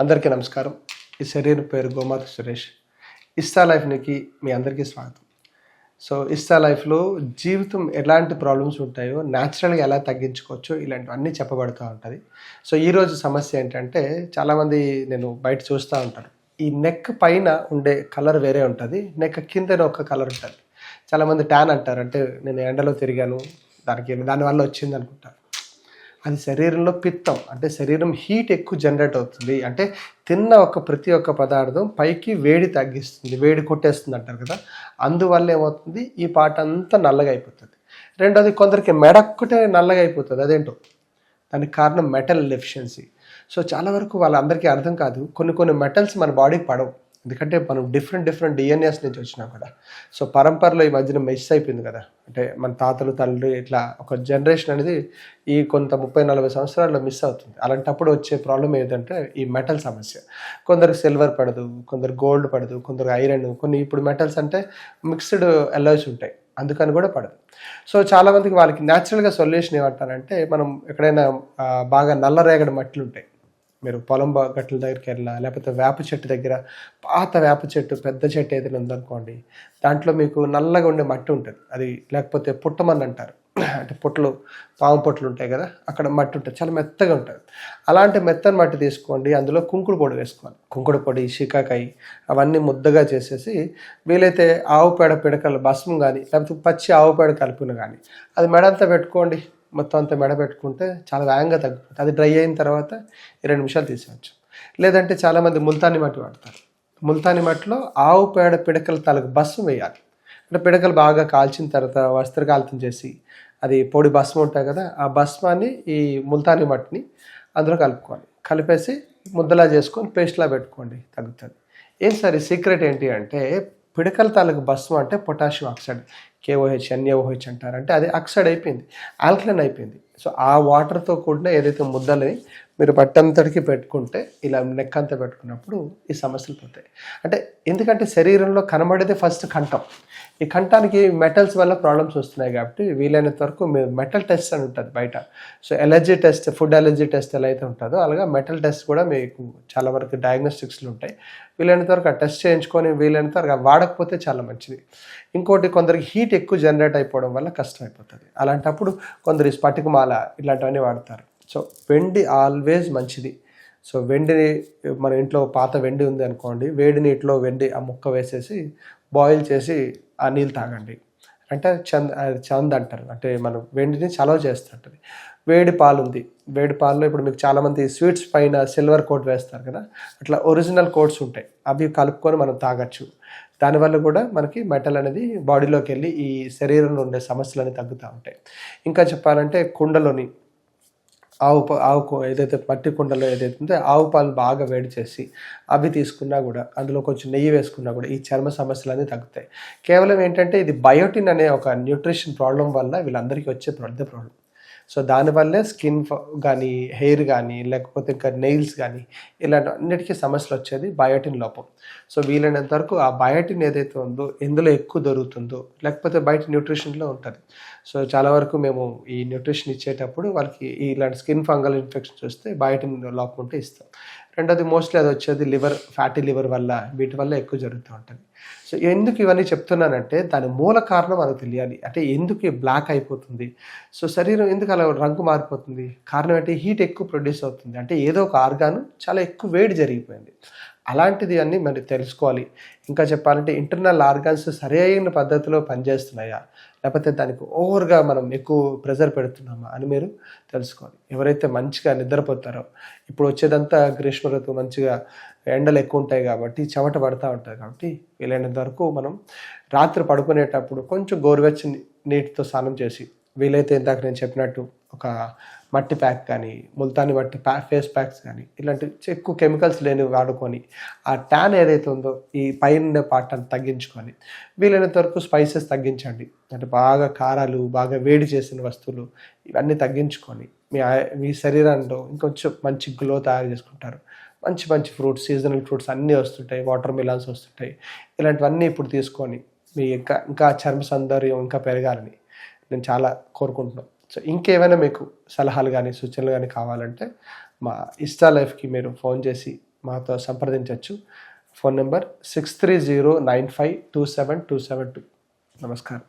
అందరికీ నమస్కారం. ఈ శరీరం పేరు గోమాత సురేష్. ఇస్తా లైఫ్‌కి మీ అందరికీ స్వాగతం. సో, ఇస్తా లైఫ్‌లో జీవితం ఎలాంటి ప్రాబ్లమ్స్ ఉంటాయో న్యాచురల్‌గా ఎలా తగ్గించుకోవచ్చో ఇలాంటివన్నీ చెప్పబడుతూ ఉంటది. సో, ఈరోజు సమస్య ఏంటంటే చాలామంది నేను బయట చూస్తా ఉంటాను. ఈ నెక్ పైన ఉండే కలర్ వేరే ఉంటది. నెక్ కిందన ఒక కలర్ ఉంటది. చాలామంది ట్యాన్ అంటారు. అంటే నేను ఎండలో తిరిగాను దానివల్ల వచ్చిందనుకుంటారు. అది శరీరంలో పిత్తం. అంటే శరీరం హీట్ ఎక్కువ జనరేట్ అవుతుంది. అంటే తిన్న ప్రతి ఒక్క పదార్థం పైకి వేడి తగ్గిస్తుంది. వేడి కొట్టేస్తుంది అంటారు కదా! అందువల్ల ఏమవుతుంది, ఈ పార్ట్ అంతా నల్లగా అయిపోతుంది. రెండోది కొందరికి మెడ ఒక్కటే నల్లగా అయిపోతుంది. అదేంటో దానికి కారణం మెటల్ డెఫిషియన్సీ. సో, చాలా వరకు వాళ్ళందరికీ అర్థం కాదు. కొన్ని మెటల్స్ మన బాడీకి పడవు. ఎందుకంటే మనం డిఫరెంట్ డిఎన్ఏస్ నుంచి వచ్చినాం కదా. సో, పరంపరలో ఈ మధ్యన మిస్ అయిపోయింది కదా. అంటే మన తాతలు, తండ్రి ఇట్లా ఒక జనరేషన్ అనేది ఈ కొంత 30-40 సంవత్సరాల్లో మిస్ అవుతుంది. అలాంటప్పుడు వచ్చే ప్రాబ్లం ఏంటంటే ఈ మెటల్ సమస్య. కొందరికి సిల్వర్ పడదు, కొందరు గోల్డ్ పడదు, కొందరు ఐరన్, కొన్ని ఇప్పుడు మెటల్స్ అంటే మిక్స్డ్ అలాయ్స్ ఉంటాయి. అందుకని కూడా పడదు. సో, చాలామందికి వాళ్ళకి న్యాచురల్‌గా సొల్యూషన్ ఏమంటారంటే మనం ఎక్కడైనా బాగా నల్లరేగడి మట్టిలు ఉంటాయి. మీరు పొలం గట్ల దగ్గరికి వెళ్ళినా, లేకపోతే వేప చెట్టు దగ్గర పాత వేప చెట్టు, పెద్ద చెట్టు ఏదైనా ఉందనుకోండి, దాంట్లో మీకు నల్లగా ఉండే మట్టి ఉంటుంది. అది లేకపోతే పుట్టమన్ను అంటారు. అంటే పాము పుట్టలు ఉంటాయి కదా, అక్కడ మట్టి ఉంటుంది, చాలా మెత్తగా ఉంటుంది. అలాంటి మెత్తని మట్టి తీసుకోండి, అందులో కుంకుడు పొడి వేసుకోవాలి. కుంకుడు పొడి, శికాకాయి అవన్నీ ముద్దగా చేసేసి, వీలైతే ఆవు పేడ పిడకలు భస్మం కానీ, లేకపోతే పచ్చి ఆవు పేడ కలిపిన కానీ అది మెడంతా పెట్టుకోండి. మొత్తం అంతా మెడ పెట్టుకుంటే చాలా వేగంగా తగ్గిపోతుంది. అది డ్రై అయిన తర్వాత 2 నిమిషాలు తీసేయచ్చు. లేదంటే చాలామంది ముల్తానీ మట్టి వాడతారు. ముల్తానీ మట్టిలో ఆవు పేడ పిడకల తాలూకు భస్మం వేయాలి. అంటే పిడకలు బాగా కాల్చిన తర్వాత వస్త్రకాలితం చేసి అది పొడి భస్మం ఉంటాయి కదా, ఆ భస్మాన్ని ఈ ముల్తానీ మట్టిని అందులో కలుపుకోవాలి. కలిపేసి ముద్దలా చేసుకొని పేస్ట్లా పెట్టుకోండి, తగ్గుతుంది. ఏం సార్ ఈ సీక్రెట్ ఏంటి అంటే, పిడకల తాలూకు భస్మం అంటే పొటాషియం ఆక్సైడ్, KOH, NaOH అంటారు. అంటే అది ఆక్సైడ్ అయిపోయింది, ఆల్కలైన్ అయిపోయింది. సో, ఆ వాటర్తో కూడిన ఏదైతే ముద్దలని మీరు బట్టంతటికి పెట్టుకుంటే, ఇలా నెక్ అంతా పెట్టుకున్నప్పుడు ఈ సమస్యలు పోతాయి. అంటే ఎందుకంటే శరీరంలో కనబడేది ఫస్ట్ కంఠం. ఈ కంఠానికి మెటల్స్ వల్ల ప్రాబ్లమ్స్ వస్తున్నాయి కాబట్టి వీలైనంత వరకు మీరు మెటల్ టెస్ట్ అని ఉంటుంది బయట. So, allergy test, food allergy test ఎలా అయితే ఉంటుందో అలాగా మెటల్ టెస్ట్ కూడా మీకు చాలా వరకు డయాగ్నోస్టిక్స్లు ఉంటాయి. వీలైనంత వరకు ఆ టెస్ట్ చేయించుకొని వీలైనంత వరకు వాడకపోతే చాలా మంచిది. ఇంకోటి, కొందరికి హీట్ ఎక్కువ జనరేట్ అయిపోవడం వల్ల కష్టం అయిపోతుంది. అలాంటప్పుడు కొందరు స్ఫటికమాల ఇలాంటివన్నీ వాడతారు. సో, వెండి ఆల్వేస్ మంచిది. సో, వెండిని మన ఇంట్లో పాత వెండి ఉంది అనుకోండి, వేడి నీటిలో వెండి ఆ ముక్క వేసేసి బాయిల్ చేసి ఆ నీళ్ళు తాగండి. అంటే చంద్ అంటారు. అంటే మనం వెండిని చలవ చేస్తుంటుంది. వేడి పాలు ఉంది, వేడి పాలలో ఇప్పుడు మీకు చాలామంది స్వీట్స్ పైన సిల్వర్ కోట్ వేస్తారు కదా, అట్లా ఒరిజినల్ కోట్స్ ఉంటాయి, అవి కలుపుకొని మనం తాగొచ్చు. దానివల్ల కూడా మనకి మెటల్ అనేది బాడీలోకి వెళ్ళి ఈ శరీరంలో ఉండే సమస్యలన్నీ తగ్గుతూ ఉంటాయి. ఇంకా చెప్పాలంటే కుండలోని ఆవు ఏదైతే మట్టి కుండలో ఏదైతే ఉందో ఆవు పాలు బాగా వేడి చేసి అవి తీసుకున్నా కూడా, అందులో కొంచెం నెయ్యి వేసుకున్నా కూడా ఈ చర్మ సమస్యలన్నీ తగ్గుతాయి. కేవలం ఏంటంటే ఇది బయోటిన్ అనే ఒక న్యూట్రిషన్ ప్రాబ్లం వల్ల వీళ్ళందరికీ వచ్చే పెద్ద ప్రాబ్లం. సో, దానివల్లే స్కిన్ కానీ, హెయిర్ కానీ, లేకపోతే ఇంకా నెయిల్స్ కానీ ఇలాంటి అన్నిటికీ సమస్యలు వచ్చేది బయోటిన్ లోపం. సో, వీలైనంత వరకు ఆ బయోటిన్ ఏదైతే ఉందో ఎందులో ఎక్కువ దొరుకుతుందో, లేకపోతే బయట న్యూట్రిషన్లో ఉంటుంది. సో, చాలా వరకు మేము ఈ న్యూట్రిషన్ ఇచ్చేటప్పుడు వాళ్ళకి ఇలాంటి స్కిన్ ఫంగల్ ఇన్ఫెక్షన్స్ వస్తే బయోటిన్ లోపం ఉంటే ఇస్తాం. రెండోది మోస్ట్లీ అది వచ్చేది ఫ్యాటీ లివర్ వల్ల, వీటి వల్ల ఎక్కువ జరుగుతూ ఉంటుంది. సో, ఎందుకు ఇవన్నీ చెప్తున్నానంటే దాని మూల కారణం మనకు తెలియాలి. అంటే ఎందుకు బ్లాక్ అయిపోతుంది, సో శరీరం ఎందుకు అలా రంగు మారిపోతుంది, కారణం ఏంటి, హీట్ ఎక్కువ ప్రొడ్యూస్ అవుతుంది. అంటే ఏదో ఒక ఆర్గాను చాలా ఎక్కువ వేడి జరిగిపోయింది. అలాంటిది అన్నీ మరి తెలుసుకోవాలి. ఇంకా చెప్పాలంటే ఇంటర్నల్ ఆర్గాన్స్ సరైన పద్ధతిలో పనిచేస్తున్నాయా, లేకపోతే దానికి ఓవర్గా మనం ఎక్కువ ప్రెజర్ పెడుతున్నామా అని మీరు తెలుసుకోవాలి. ఎవరైతే మంచిగా నిద్రపోతారో, ఇప్పుడు వచ్చేదంతా గ్రీష్మ ఋతువు, మంచిగా ఎండలు ఎక్కువ ఉంటాయి కాబట్టి చెమట పడుతూ ఉంటుంది కాబట్టి వీలైనంత వరకు మనం రాత్రి పడుకునేటప్పుడు కొంచెం గోరువెచ్చని నీటితో స్నానం చేసి, వీలైతే ఇందాక నేను చెప్పినట్టు ఒక మట్టి ప్యాక్ కానీ, ముల్తానీ మట్టి ఫేస్ ప్యాక్స్ కానీ ఇలాంటి ఎక్కువ కెమికల్స్ లేనివి వాడుకొని ఆ ట్యాన్ ఏదైతే ఉందో ఈ పైన పార్ట్ అని తగ్గించుకొని, వీలైనంత వరకు స్పైసెస్ తగ్గించండి. అంటే బాగా కారాలు, బాగా వేడి చేసిన వస్తువులు ఇవన్నీ తగ్గించుకొని మీ శరీరంలో ఇంకొంచెం మంచి గ్లో తయారు చేసుకుంటారు. మంచి ఫ్రూట్స్, సీజనల్ ఫ్రూట్స్ అన్నీ వస్తుంటాయి, వాటర్ మిలాన్స్ వస్తుంటాయి. ఇలాంటివన్నీ ఇప్పుడు తీసుకొని మీ ఇంకా చర్మ సౌందర్యం ఇంకా పెరగాలని నేను చాలా కోరుకుంటున్నాను. సో, ఇంకేమైనా మీకు సలహాలు కానీ, సూచనలు కానీ కావాలంటే మా ఇస్టా లైఫ్కి మీరు ఫోన్ చేసి మాతో సంప్రదించవచ్చు. Phone number 6309527272. నమస్కారం.